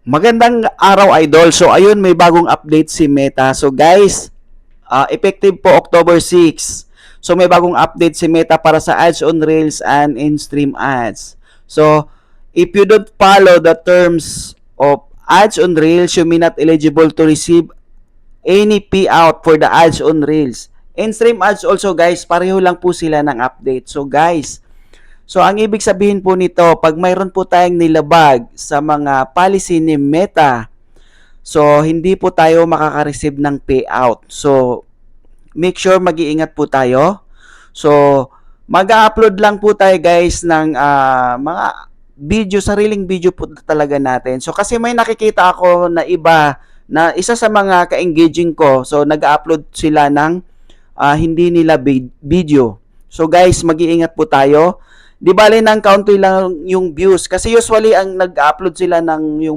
Magandang araw, idol. So ayun, may bagong update si Meta. So guys, effective po October 6. So may bagong update si Meta para sa ads on Reels and in-stream ads. So if you don't follow the terms of ads on Reels, you may not eligible to receive any payout for the ads on Reels. In-stream ads also guys, pareho lang po sila ng update. So guys, so, ang ibig sabihin po nito, pag mayroon po tayong nilabag sa mga policy ni Meta, so, hindi po tayo makaka-receive ng payout. So, make sure mag-iingat po tayo. So, mag-upload lang po tayo guys ng mga video, sariling video po talaga natin. So, kasi may nakikita ako na iba, na isa sa mga ka-engaging ko, so, nag-upload sila ng hindi nila video. So, guys, mag-iingat po tayo. Di bale ng county lang yung views kasi usually ang nag-upload sila ng yung